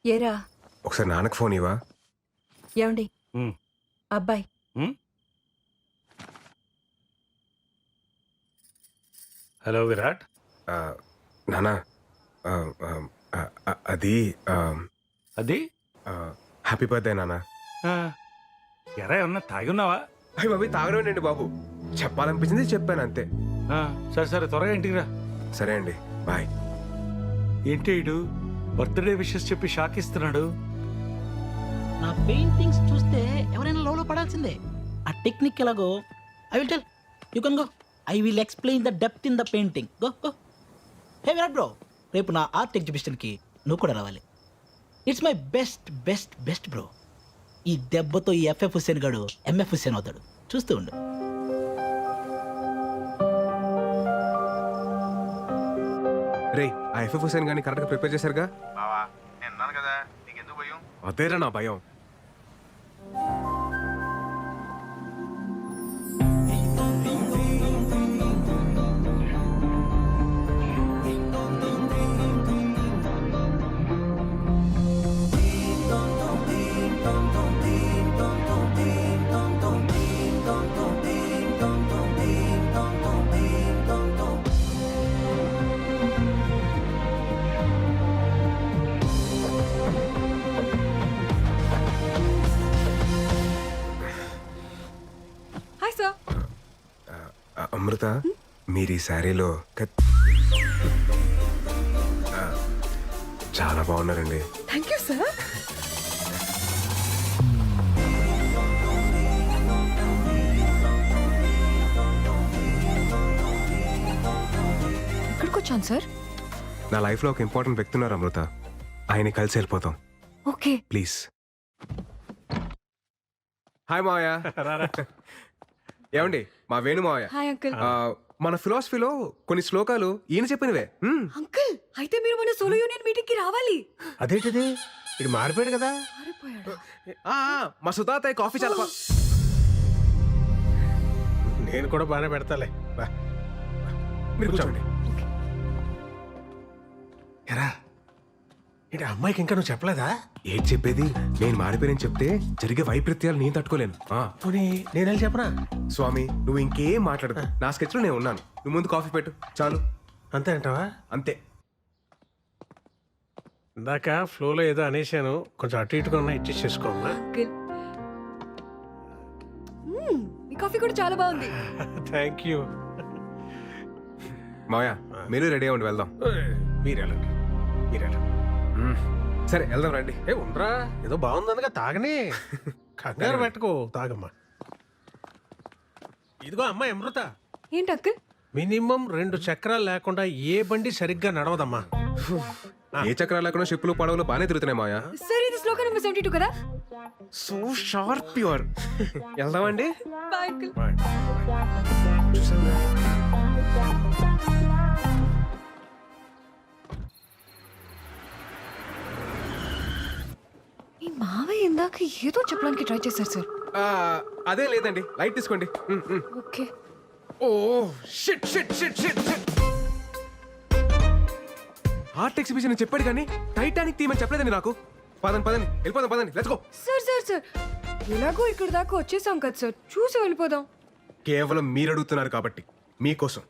ఏరా ఒకసారి నాన్నకు ఫోన్ ఇవ్వా. ఏమండి అబ్బాయి హలో విరాట్. నానా అది అది హ్యాపీ బర్త్డే నాన్న. ఎరా ఏమన్నా తాగి ఉన్నావా? అయ్యి బాబు తాగడం బాబు, చెప్పాలనిపించింది చెప్పాను అంతే. సరే సరే త్వరగా ఇంటికి రా. సరే అండి, బాయ్. ఏంటి ఇడు బర్త్డే విషెస్ చెప్పి షాక్ ఇస్తున్నాడు? నా పెయింటింగ్స్ చూస్తే ఎవరైనా లోలో పడాల్సిందే. ఆ టెక్నిక్ ఎలాగో I will tell you can go. I will explain the depth in the painting. Go go. Hey Virat bro, రేపు నా ఆర్ట్ ఎగ్జిబిషన్కి నువ్వు కూడా రావాలి. It's my best best best bro. ఈ దెబ్బతో ఈ ఎఫ్ఎఫ్ హుస్సేన్ గాడు ఎంఎఫ్ హుస్సేన్ అవుతాడు, చూస్తూ ఉండు. రే, ఆ ఎఫ్ఎఫ్ హుసేన్ గారిని కరెక్ట్గా ప్రిపేర్ చేశారుగా? బావా నేను అన్నాను కదా, నీకెందుకు భయం? అదేరా నా భయం. Hi sir. అమృత, మీరు ఈ శారీలో చాలా బాగున్నారండి. Thank you sir. ఇక్కడికి వచ్చాను సార్. నా లైఫ్లో ఒక ఇంపార్టెంట్ వ్యక్తి ఉన్నారు అమృత, ఆయన కలిసి వెళ్ళిపోతాం ఓకే ప్లీజ్. హాయ్ మావయ్య. ఏమండి, మా వేణు మావయ్య. Hi uncle. మన ఫిలాసఫీలో కొన్ని శ్లోకాలు ఈయన చెప్పినవే. అంకుల్ అయితే మీరు మన సోలో యూనియన్ మీటింగ్ కి రావాలి. అదేంటిది, ఇది మారిపోయాడు కదా. మారిపోయాడు. మా సుతాతయ్య కాఫీ చాలా నేను కూడా బాగానే పెడతాలే. మీరు కూర్చోండి. ఎరా ఏంటి అమ్మాయికి ఇంకా నువ్వు చెప్పలేదా? ఏంటి చెప్పేది, నేను మారిపోయానని చెప్తే జరిగే వైపరీత్యాలు నేను తట్టుకోలేను. పోనీ నేను వెళ్ళి చెప్పనా? స్వామి, నువ్వు ఇంకేం మాట్లాడదు, నా స్కెచ్ లో నేను ఉన్నాను. నువ్వు ముందు కాఫీ పెట్టు చాలు. అంతే అంటావా? అంతే. ఇందాక ఫ్లోలో ఏదో అనేసాను, కొంచెం అటు ఇటుగా ఉన్నా ఇచ్చేసి చేసుకోమ్మా. అంకుల్ మీ కాఫీ కూడా చాలా బాగుంది. Thank you. మావయ్య, మీరు రెడీ అవ్వండి, వెళ్దాం. మీరెళ్ళండి. సరే వెళ్దాం రండి. ఉండరా, ఏదో బాగుందనగా తాగని. కంగారు పెట్టుకో, తాగమ్మా. ఇదిగో అమ్మాయి అమృత, ఏంటి అంకుల్? మినిమం 2 చక్రాలు లేకుండా ఏ బండి సరిగ్గా నడవదమ్మా. ఏ చక్రాలు లేకుండా షిప్పులు పడవలు బాగానే తిరుగుతున్నాయి మావయ్య. సార్ ఇది శ్లోక నెంబర్ 72 కదా? So sharp pure. వెళ్దామండి. Bye uncle. ఈ మావయ్య ఇందాక ఏదో చెప్పడానికి ట్రై చేశారు సార్. అదే లేదండి, లైట్ తీసుకోండి. Okay. Oh shit shit shit shit shit. Art exhibition అని చెప్పాడు కానీ టైటానిక్ థీమ్ అని చెప్పలేదండి నాకు. పదండి పదండి, వెళ్ళిపోదాం పదండి, let's go. Sir sir sir ఎలాగో ఇక్కడ దాకా వచ్చేసాం కదా సార్, చూసి వెళ్ళిపోదాం. కేవలం మీరు అడుగుతున్నారు కాబట్టి మీకోసం.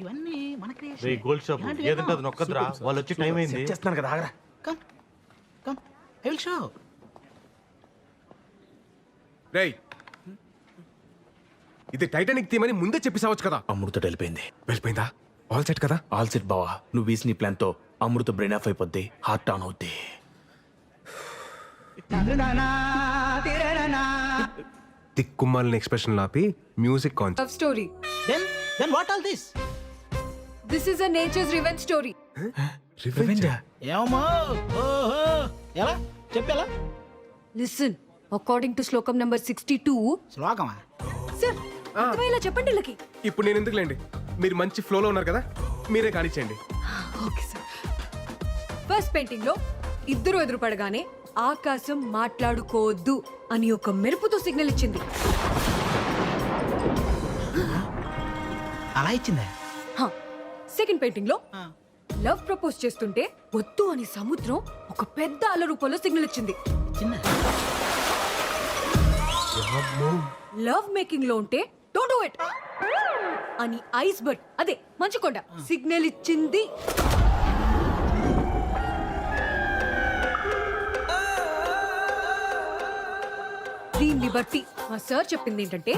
ఇవన్నీ మన creation. రే గోల్డ్ షాప్ ఏదంటే అది నొక్కదురా, వాళ్ళు వచ్చి టైం అయింది. చేస్తున్నాను కదా, ఆగరా. Come, come. I will show. రేయ్, ఇది టైటానిక్ థీమ్ అని ముందే చెప్పేసావచ్చు కదా. అమృత వెళ్ళిపోయింది. వెళ్ళిపోయిందా? ఆల్ సెట్ కదా? ఆల్ సెట్ బావా. నువ్వు వేసిన ప్లాన్ తో అమృత బ్రెయిన్ ఆఫ్ అయిపోద్ది, హార్ట్ ఆన్ అవుద్ది. తిక్కుమాలిన ఎక్స్ప్రెషన్ లాపి music concept. Love story. Then what all this? This is a nature's revenge story. ఏమో ఓహో, ఎలా చెప్పేలా? లిసన్, అకార్డింగ్ టు శ్లోకం నెంబర్ 62. శ్లోకమా? సార్ అర్థమయ్యేలా చెప్పండి వీళ్ళకి. ఇప్పుడు నేను ఎందుకులేండి, మీరు మంచి ఫ్లోలో ఉన్నారు కదా, మీరే కానిచ్చేయండి. Okay sir. ఫస్ట్ పెయింటింగ్ లో ఇద్దరు ఎదురుపడగానే ఆకాశం మాట్లాడుకోవద్దు అని ఒక మెరుపుతో సిగ్నల్ ఇచ్చింది. అలా ఇచ్చిందా? సెకండ్ పెయింటింగ్ లో లవ్ ప్రపోజ్ చేస్తుంటే వద్దు అని సముద్రం ఒక పెద్ద అల రూపంలో సిగ్నల్ ఇచ్చింది. చిన్న లవ్ మేకింగ్ లో ఉంటే డోంట్ డూ ఇట్ అని ఐస్ బర్డ్ అదే మంచుకొండ సిగ్నల్ ఇచ్చింది. దీన్ని బట్టి మా సార్ చెప్పింది ఏంటంటే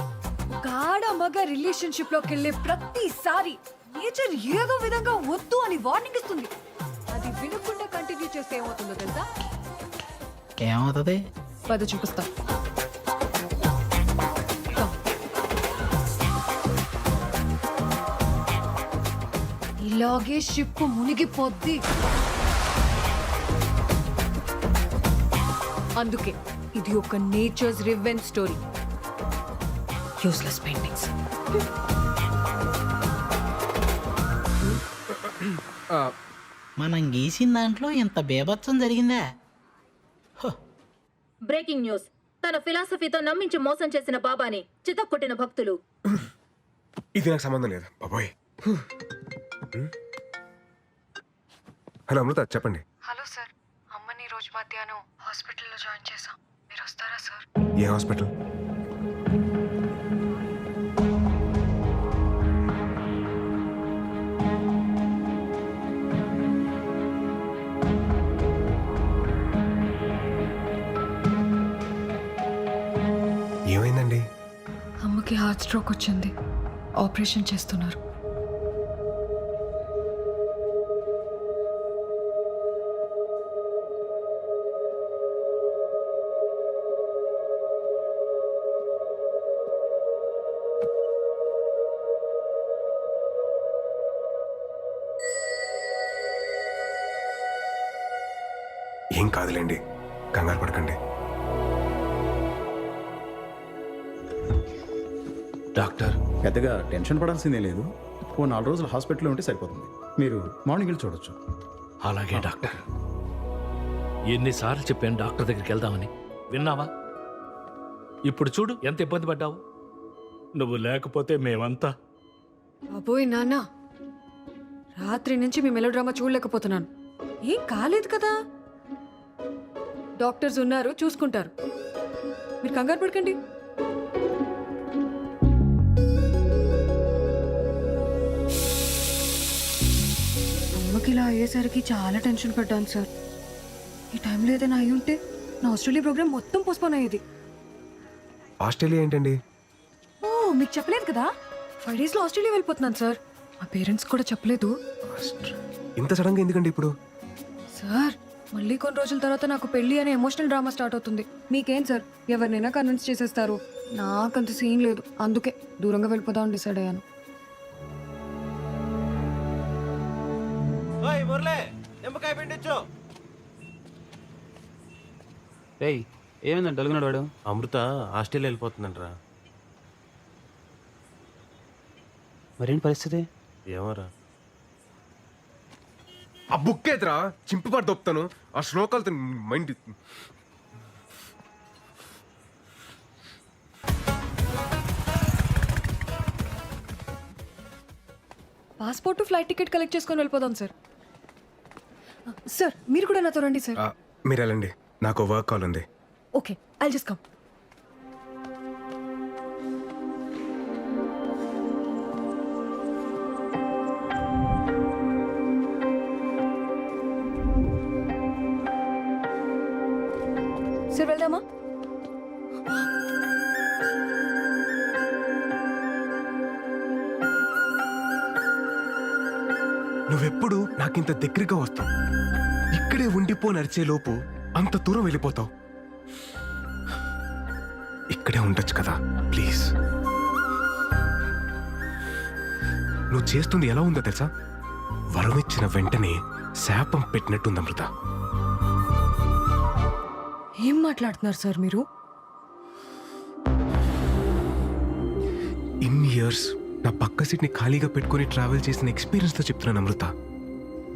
ఒక ఆడ మగ రిలేషన్షిప్ లోకి వెళ్ళే ప్రతిసారి నేచర్ ఏదో విధంగా వద్దు అని వార్నింగ్ ఇస్తుంది. అది వినకుండా కంటిన్యూ చేస్తే ఏమవుతుందో తెలుసా? ఏమవుతుంది? పద చూపిస్తా. ఇలాగే షిప్ మునిగిపోద్ది. అందుకే ఇది ఒక nature's revenge story. Useless paintings. మనం గీసిన దాంట్లో ఇంత బేభత్సం జరిగిందా? Breaking news. తన ఫిలాసఫీతో నమ్మించి మోసం చేసిన బాబాని చితక్కొట్టిన భక్తులు. ఇది నాకు సంబంధం లేదు బాబోయ్. హలో అమృత, చెప్పండి. హలో సార్, అమ్మని రోజు మధ్యాహ్నం హాస్పిటల్లో జాయిన్ చేశాం. మీరు వస్తారా సార్? ఏ హాస్పిటల్? ఏమైందండి? అమ్మకి హార్ట్ స్ట్రోక్ వచ్చింది. ఆపరేషన్ చేస్తున్నారు. ఏం కాదులేండి, కంగారు పడకండి. డాక్టర్, పెద్దగా టెన్షన్ పడాల్సిందే లేదు. ఓ 4 రోజులు హాస్పిటల్లో ఉంటే సరిపోతుంది. మీరు మార్నింగ్ వెళ్ళి చూడొచ్చు. అలాగే డాక్టర్. ఎన్నిసార్లు చెప్పాను డాక్టర్ దగ్గరికి వెళ్దామని, విన్నావా? ఇప్పుడు చూడు ఎంత ఇబ్బంది పడ్డావు. నువ్వు లేకపోతే మేమంతా. అబ్బోయ్ నాన్న, రాత్రి నుంచి మీ మెలోడ్రామా చూడలేకపోతున్నాను. ఏం కాలేదు కదా. డాక్టర్స్ ఉన్నారు, చూసుకుంటారు. మీరు కంగారు పడకండి. అమ్మకి ఇలా అయ్యేసరికి చాలా టెన్షన్ పడ్డాను సార్. ఈ టైంలో ఏదైనా అయి ఉంటే నా ఆస్ట్రేలియా ప్రోగ్రామ్ మొత్తం పోస్ట్పోన్ అయ్యేది. ఆస్ట్రేలియా ఏంటండి? ఓ, మీకు చెప్పలేదు కదా, 5 days లో ఆస్ట్రేలియా వెళ్ళిపోతున్నాను సార్. మా పేరెంట్స్ కూడా చెప్పలేదు. ఇంత సడన్ గా ఎందుకండి ఇప్పుడు? సార్, మళ్ళీ కొన్ని రోజుల తర్వాత నాకు పెళ్లి అనే ఎమోషనల్ డ్రామా స్టార్ట్ అవుతుంది. మీకేం సార్, ఎవరినైనా కన్విన్స్ చేసేస్తారు. నాకంత సీన్ లేదు, అందుకే దూరంగా వెళ్ళిపోదామని డిసైడ్ అయ్యాను. ఏమైందంటే అడుగున్నాడు వాడు. అమృత ఆస్ట్రేలియా వెళ్ళిపోతుందంటరా. మరేంటి పరిస్థితి? ఏమోరా. ఆ బుక్ ఏదిరా, చింపుపాటు దొప్పుతాను. ఆ శ్లోకాలతో mind. Passport, flight ticket collect చేసుకొని వెళ్ళిపోదాం సార్. సార్, మీరు కూడా నాతో రండి సార్. మీరు వెళ్ళండి, నాకు వర్క్ కాల్ ఉంది. Okay, I'll just come. Sir, వెళ్దామా? నువ్వెప్పుడు నాకింత దగ్గరగా వస్తావు. ఇక్కడే ఉండిపో నడిచే లోపు అంత దూరం వెళ్ళిపోతావు. ఇక్కడే ఉండొచ్చు కదా ప్లీజ్. నువ్వు చేస్తుంది ఎలా ఉందో తెలుసా? వరం ఇచ్చిన వెంటనే శాపం పెట్టినట్టుంది అమృత. ఏం మాట్లాడుతున్నారు సార్ మీరు? ఇన్ని ఇయర్స్ నా పక్క సీట్ని ఖాళీగా పెట్టుకుని ట్రావెల్ చేసిన ఎక్స్పీరియన్స్తో చెప్తున్నాను అమృత.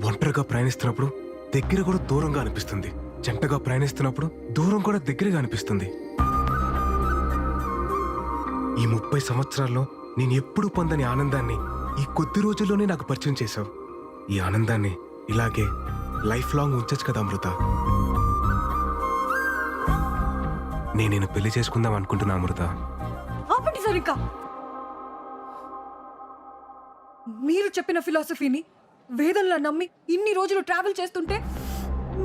ఒంటరిగా ప్రయాణిస్తున్నప్పుడు దగ్గర కూడా దూరంగా అనిపిస్తుంది. జంటగా ప్రయాణిస్తున్నప్పుడు దూరం కూడా దగ్గరగా అనిపిస్తుంది. ఈ 30 సంవత్సరాల్లో నేను ఎప్పుడూ పొందని ఆనందాన్ని ఈ కొద్ది రోజుల్లోనే నాకు పరిచయం చేశావు. ఈ ఆనందాన్ని ఇలాగే లైఫ్ లాంగ్ ఉంచచ్చు కదా అమృత. నేను పెళ్లి చేసుకుందాం అనుకుంటున్నా అమృత. ఆపండి సార్ ఇంకా. మీరు చెప్పిన ఫిలాసఫీని వేదంలా నమ్మి ఇన్ని రోజులు ట్రావెల్ చేస్తుంటే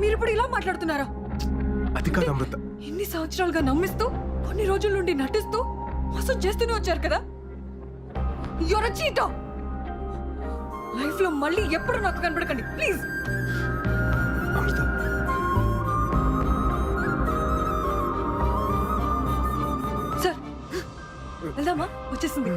మీరు ఇప్పుడు ఇలా మాట్లాడుతున్నారా? అది కాదు అమృత. ఇన్ని సంవత్సరాలుగా నమ్మిస్తూ కొన్ని రోజుల నుండి నటిస్తూ మోసం చేస్తూనే వచ్చారు కదా. Your a cheater. లైఫ్ లో మళ్ళీ ఎప్పుడు నాకు కనబడకండి ప్లీజ్. అమృత సార్ వెళ్దామా? వచ్చేసింది.